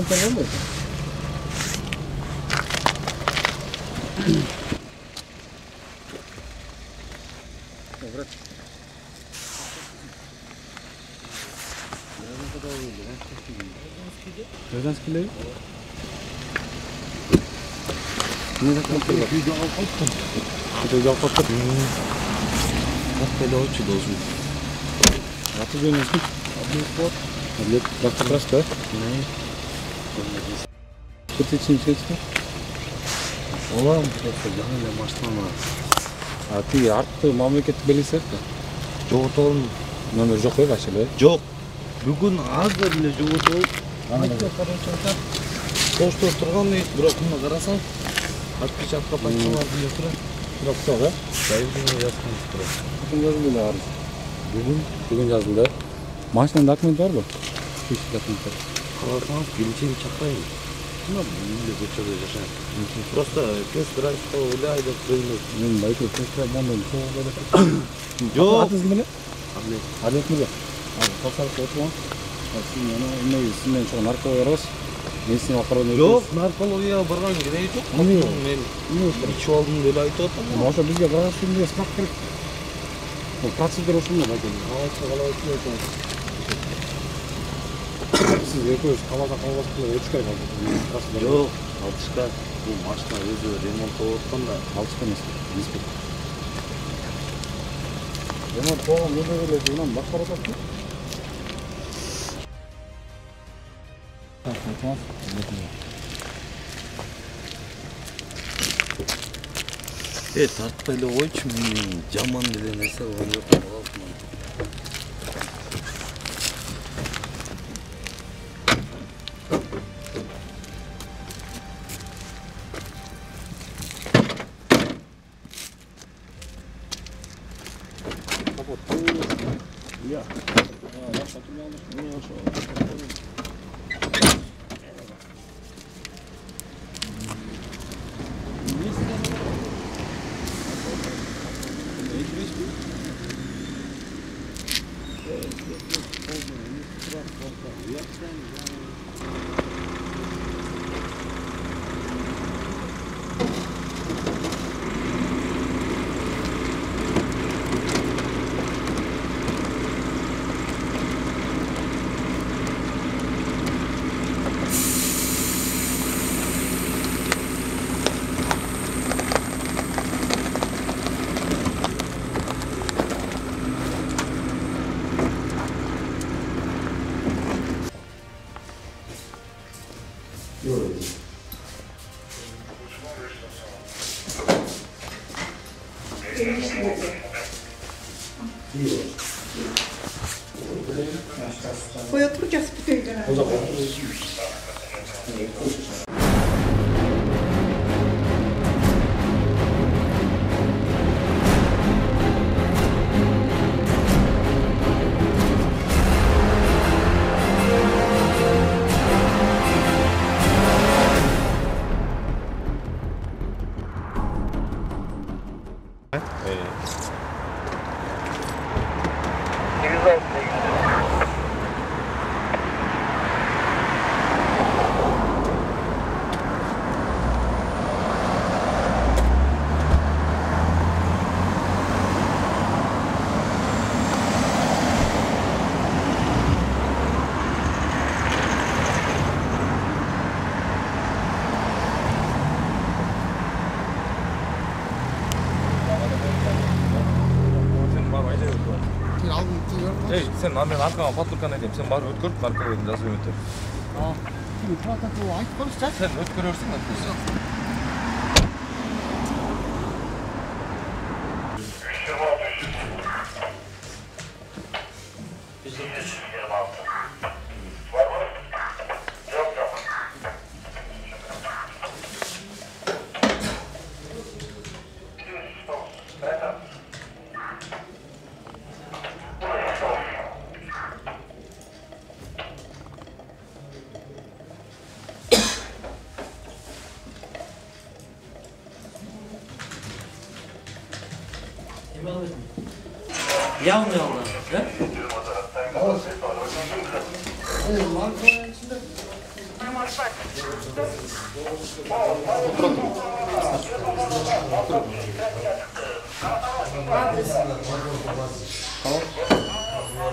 Konser var mı? Evet. Gражданский. Ne de kontrol. Video alpattım. Video alpattım. Как очень должен. А ты где носишь? Вот. Лет как раз, да? Не. Что ты чинчешься? Олам просто жаңа машина. А ты артты мамлекетти белесиң? Жоготолдум. Номер жок бе башыл, э? Жок. Бүгүн азыр эле жоготолуп. Айтты, короче, так. Поштор турган дейт, бирок мына карасаң, отпечатка пальцалар деле турат. Бирок жок, э? Дайыгына жазган турат. Бүгүн жазылды эле арыз. Бүгүн жазылды. Машинанын документи барбы? Иш документтер. Каласаңыз келинчегин чакырайын. Мына эле көчөдө жашайт. Просто тест-драйвка ойлойт деп коюңуз. Мен байке тест-драйв мындан Жок. Атыңыз ким эле? Адлет. Адлет мырза. Тосалып отурма. Сиз эмне сизден чыган наркология барбыз? Мен сени акырын Жок, наркологияга барган кереги жок. Мен ичип алдым деп айтып атам. Ошо бизге барган үчүн справка керек. Бул процедура ушундай байке. Калай экен. Siz ekөөбүз каласа калбасын өтүш керек ал. Жок, алтышка бул машина өзү ремонттоп аткан да. Алтышка эмес. Ремонт болгон эле жынан башкарып атат. Тартпай эле койчу, мен жаман деле нерсе кылган жокмун. Koy oturacağız bir köyden. O zaman. Sen мен аркаңа патрульканы айдайм. Сен барып өткөрүп, наркологияны жазып өтөп. Айтып қойшы. Сен өткөрөрсүң да. Явно явно, да?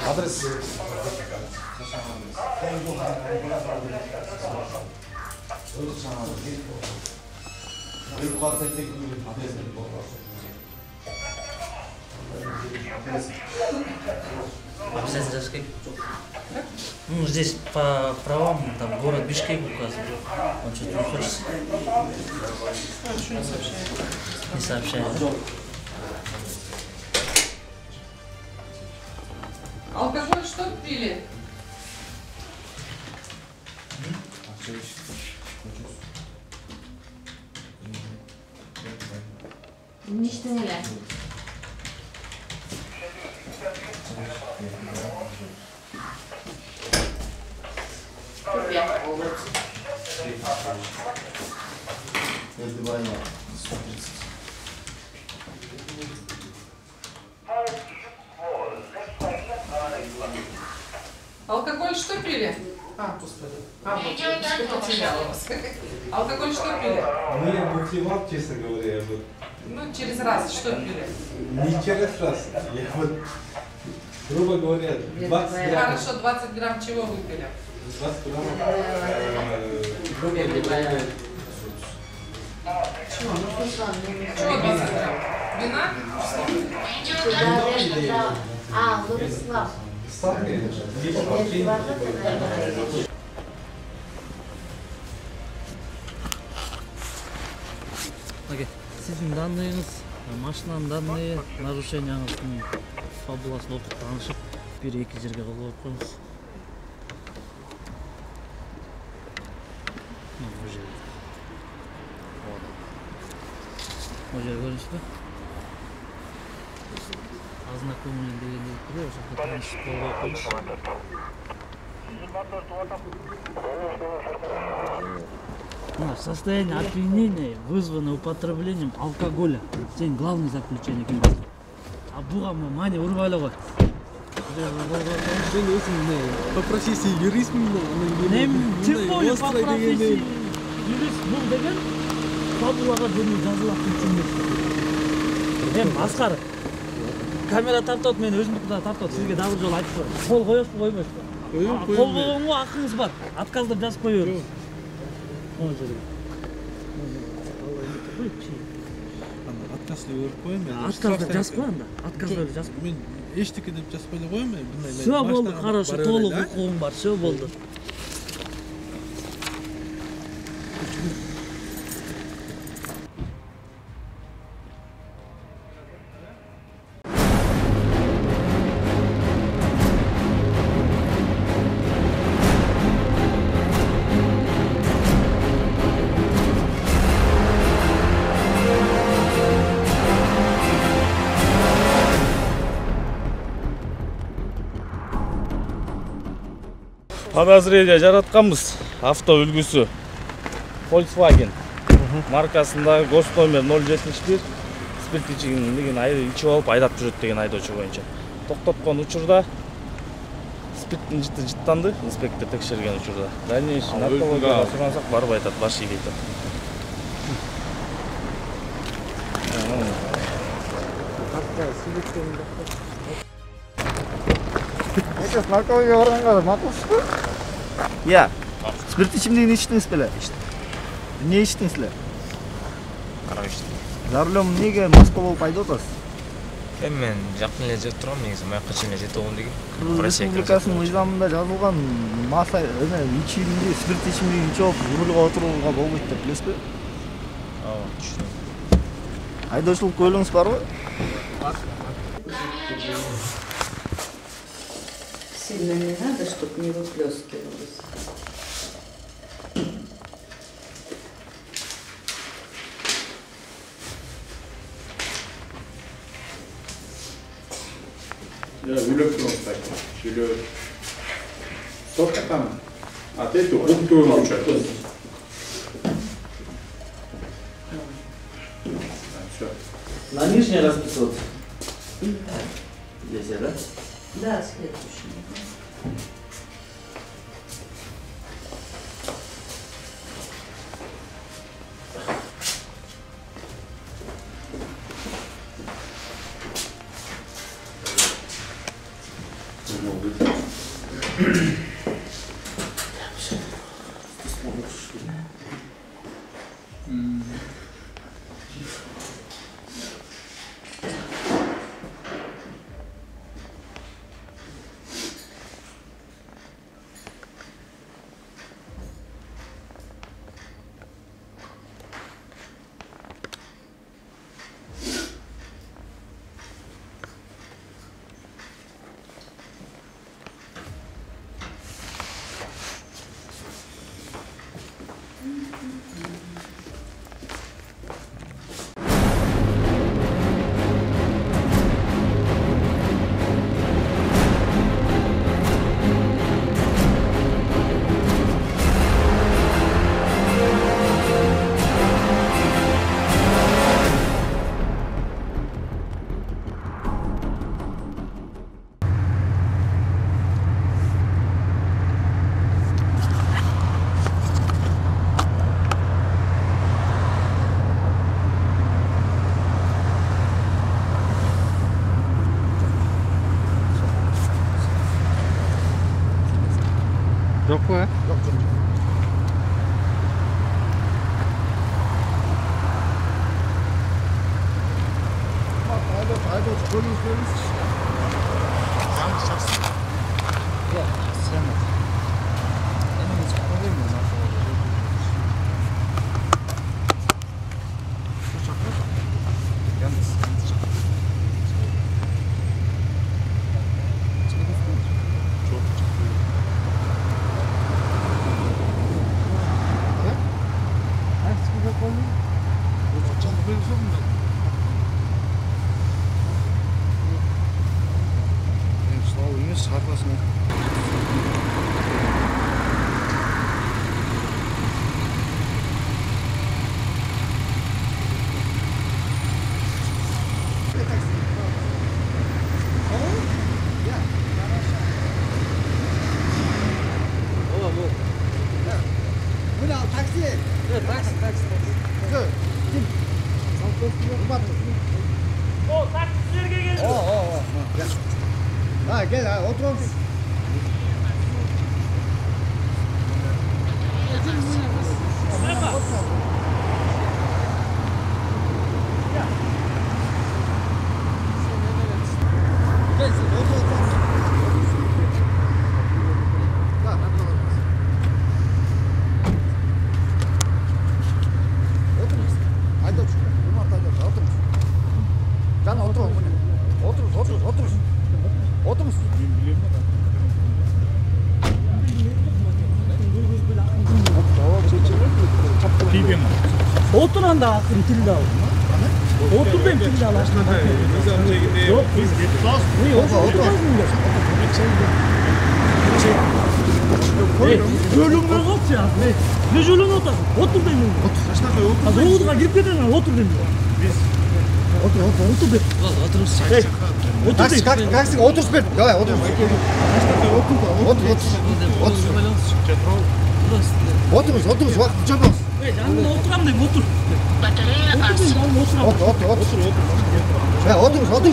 Адрес. Обязательно Бишкек. Ну, здесь по правам, там, город Бишкек указан. Он что-то не хочет. Он что не сообщает? Не сообщает. Алкоголь что пили? Ничто не ля. Алкоголь что пили? Господи. Вот, потеряла вас. Алкоголь что пили? Ну, я бухтевал, честно говоря, вот. Ну, через раз что пили? Не через раз. Я вот, грубо говоря, 20 грамм. Хорошо, 20 грамм чего выпили? 20 грамм. Грубо говоря, Чего 20 грамм? Вина? Владислав. сахар, либо вообще не. Sizin danlığınız, maşınan danlığı, narушенияныздың фабуласын оқып танышып, бір-екі жерге қол қойыңыз. Bu жерде. O жер көрініші бе? Ознакомлен дегенде тұр, о жақта танышып қолға қойыңыз. Состояние опьянения вызвано употреблением алкоголя. Сен главный заключение келді. А бұған мане ұрбайлы ғой. Сен өзің не? По профессии юристмін бе? Тем более по профессии юрист бұл деген фабулаға дені жазылатын түсінбес. Асқар, камера тартады, мен өзімді тартады. Сізге дабыл жол айтып қойым. Қол қойып қоймайсыз ба? Қол қойған ғой ақыңыз бар. Отказдап жазып қойырыз. O жерге. Отказ деп қоямын мен. Отказдап жазып қой анда. Отказдап жазып. Мен ештеңе деп жазып қоймай қоямын мен. Все болды, хорошо, толық құқығым бар, все болды. Подозрение жаратканбыз. Авто үлгүсү Volkswagen маркасында гос номер 071 спирт ичимдигин ичип алып айдап жүрөт деген айдоочу боюнча токтоткон учурда спирттин жыты жыттанды. Инспектор текшерген учурда дальнейший наркологияга сурансак барып айтат, баш ийбей атат. Сейчас наркология барганга макулсузбу? Иә. Спирт ичимдигин ичтиңиз беле? Не ичтиңиз? Карап иштим. За рулем неге мас болуп айдап атасыз? Мен жакын эле жетип турам, негизи маяка чейин эле жетип алгым деген. Кыргыз Республикасынын мыйзамында жазылган маса ичимди, спирт ичимдигин ичип алып рулга отурууга болбойт деп билесизби? Ооба, түшүнөм. Айдоочулук куәлигиңиз барбы? Сильно не надо, чтобы не выплескивалось. Я үйлеп тұрмыз қайта. Үйлеп. Стоп қайтамын. Ответь, ұқтуым учат. Все. На нижнее расписываться? Здесь, да? Да, следующий. Yok mu? Yok canım. Bak ayda polis. Yanlış şahsın. Yok, sen de. Benim hiç problem yok. Yalnız. O taksicilerge geliyor. Ha gel ha otur. Oturan da akın tilde al. Otur ben tilde al. Yok biz gitmez. Ne otur. Jölün yok ya. Ne jölün otur. Otur dedim. Otur. Az oğuz'a girip gidene otur dedim. Otur be. Otur. Kalksın otur ben. Ya otur. Otur. Bak çabuk. Yanına oturam dedim otur. Otur. Ya otur. Ya otur. Otur.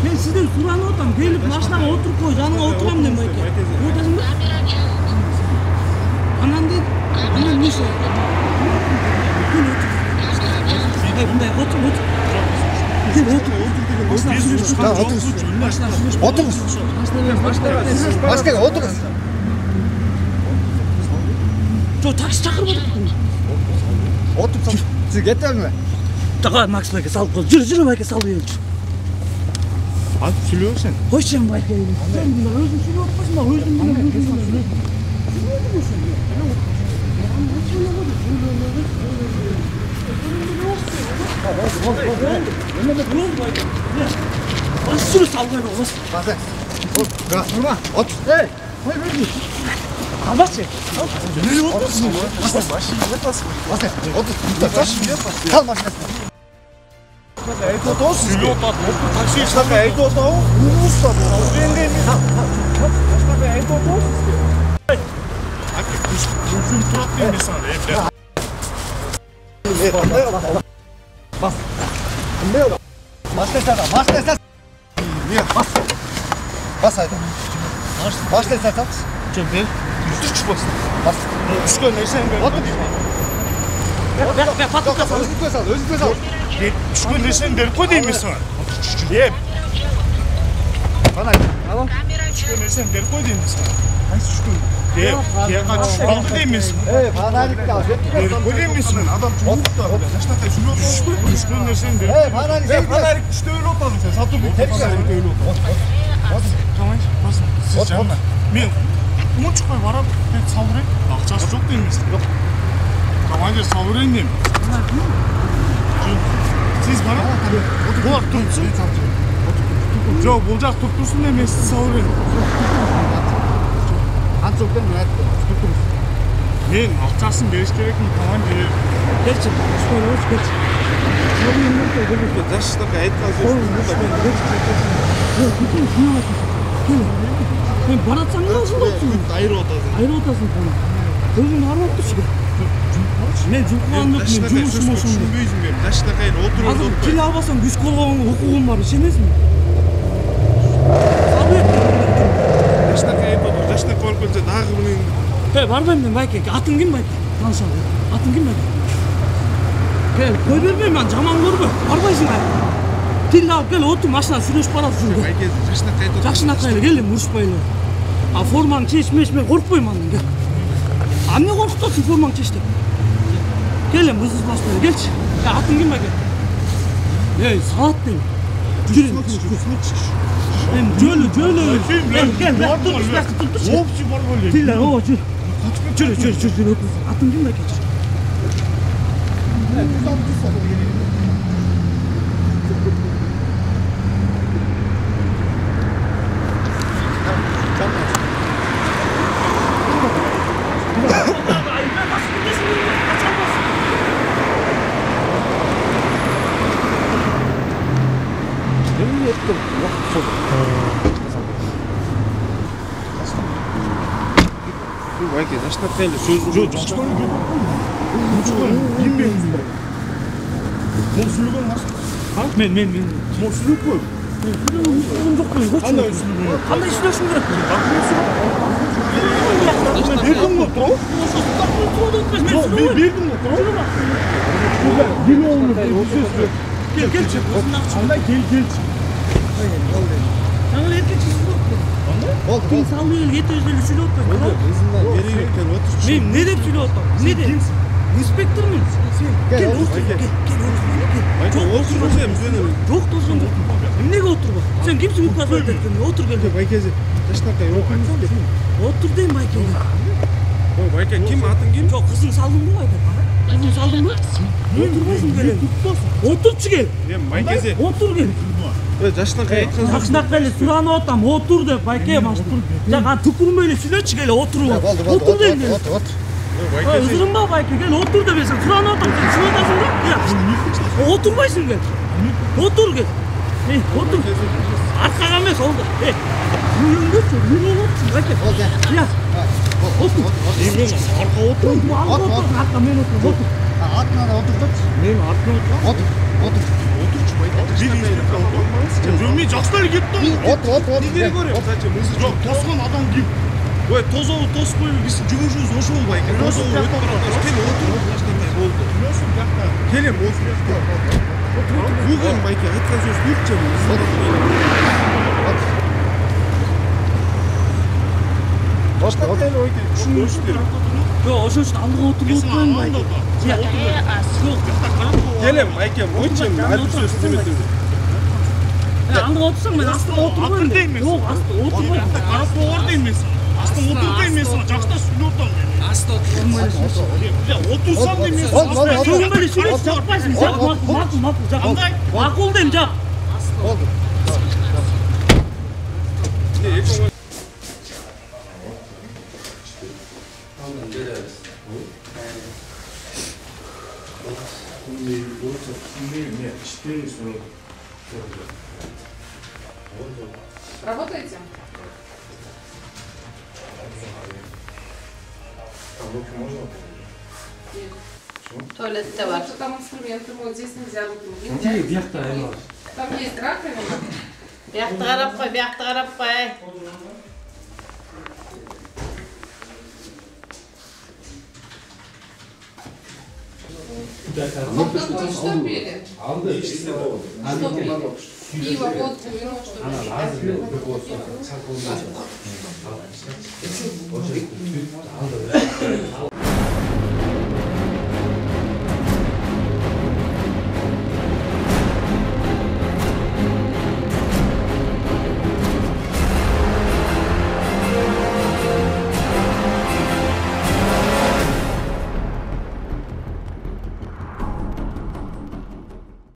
Ben sizden suranı otam. Gelip maşinama oturup koy. Yanına oturam dedim. Oturasın mı? Anan değil. Anan ne şey? Bunday otur. Gel otur. Otur. Başka otur. Çok taksi çağırmadık. Otur. Siz getir mi? Taka Max'la sal koy. Yürü belki sal yiyin. Abi sülüyor sen. Hoşçakalın belki. Sen bunlar özün şunu yapmasın. Özün bunlar. Sürü sallayın oğlum. Bazen. Durma. Otur. Hey. Kalmaz çek. Nereye otursun? Başı yapasın. Bazen. Otur. Taş yapasın. Kal maşinasına. Evde otursun. Sülü otur. Taksi işte evde otur. Usta bu. Ben de mi? Başka bir evde otursun. Hadi. Gözüm turat. деймін саған, бля. Бас. Бас. Бас айда. Бас десе айтамыз. Чемпе. Түрч бас. Бас. Түшкөн нерсең бер. Патылка сал. Өзіңе сал. Түшкөн нерсең берип кой дейм мен сага. Бана. Алам. Түшкөн нерсең берип кой дейм мен сага. Кайсы түшкөн? Кияка түшүп алды дейм мен сага. Баналикти ал. Берип кой дейм мен сага. Адам чоңуп да. Жаштакай сүрөп. Түшкөн нерсең берип. Баналик Түштө өлүп атасың сен. Сатып баналик өлүп атасың. Камай, бас. Сиз жанна. Мен умучкай барам, деп салбырайм. Акчасы жок дейм мен. Жок. Командир салбырайм дейм. Сиз бара? Булар турсун. Жок, бул жак туруп турсун дейм, мен сиз салбырайм. Анчоктан мен айттым. Мен акчасын бериш керекмин, командир. Келчи. Успойбуз, келчи. Жаштакай айткан Мен баратсаң да ушундай. айрып атасың. Айрып атасың кана. Өзүң арып турчу. Мен жукканымды мен жумушум ошондой. Түшүнбөйсүң бе? Жаштакай отуруп Азыр келе албасаң күч колгонго укугум бар, ишенесиңби? Жаштакай айтып, жаштакай барып келсе дагы менен Барбайм мен байке. Атың ким байке? Таанышам. Атың ким байке? Кой бербейм мен, жаман көрбө. Барбайсың байке. Тил алып кел, отур машина сүрөшүп барасың. байке жаштакай айтып. Жакшынакай эле кел, урушпайлы. А формаң чечмеш, мен коркпойм андан кел. А эмне коркутасың формаң чеч деп? Кел, мызыз башпай, келчи. Атың ким байке? Салат дейм. Жүрүм. Мен жөлү. Кел, турчу. Опчу бар болду. Тил ал, жүр. Жүр. Атың ким байке? Байке жаштакай эле сөз жок. Жаштакай ким берди? Мон сүйлөгөн марс. Мен. Мон сүйлөп кой. Сүйлөгөн жок мен. Кандай сүйлөгөн? Кандай сүйлөшүм керек? Мен бердим го, туруп. Жок, мен бердим го, туруп. Келчи. Кандай келчи. Жаңы эркекчиз болду. Болду. Тиң салды эл кете өзү сүйлөп атпайсың. Өзүнөн берейин деп отурчу. Мен не деп сүйлөп атам? Не деп? Инспектормун. Кел, отур. Байке отур сен өзүнө. Жок, тосун жок. Эмнеге отурба? Сен кимсиң указ айтасың? Отур кел. Байке жаштакай Отур дейм байке. Ой, байке ким атың ким? Жок, кызың салдыңбы байке? Кызың салдыңбы? Отурбайсың кел. Отурчу кел. Мен байкезе. Отур кел. Жаштакай айткан Жакшынакай эле суранып атам. Отур деп байке машты. Жана түкүрмөй эле сүйлөчү кел, отуруп. Отур дейм. байкезе. Ызырынба байке, кел отур деп эсен. Суранып атам, сен сүйлөп атасың да? Отурбайсың кел. Отур кел. Отур. Аркага эмес, олда. Үйүңдөчү, байке. Я. Отур. Арка отур. Арка мен отур. Атына да отурдук. Мен артына Отур. отурчу байке. Мен жакшы эле кеттим. Отур. Эмне көрөм? Жок, тоскон адам ким? Ой, тозобу тоской биз жумушубуз ошол байке. Тозобу өтүп баратабыз. Кел отур. Жаштакай болду. Келем отур. Бүгүн байке айткан сөз бүкчө. Жаштакай ойке түшүнүштүр. Жок, ошон үчүн алдыга отуруп отпойм байке. Келем байке, ойчем алып сөз деметим. Алдыга отурсаң мен астына отурбайм дейм. Жок, астына отурбайм. Карап болгор дейм мен. Астына отур дейм мен. Жакшта сүйлөп атам мен. Астына отурсам дейм мен. Сөгүн эле сүйлөп жакпайсың. Макул. Макул дейм, жак. Болду. Работаете? Можно? Tuvalette var. Там инструменты, вот здесь нельзя выключить. Там есть раковина. Bir yakta qarab qo'y, bir yakta qarab qo'y. Вот такой штапели. Aldı. İkisi de oldu. Пиво, водку, вино, что-то.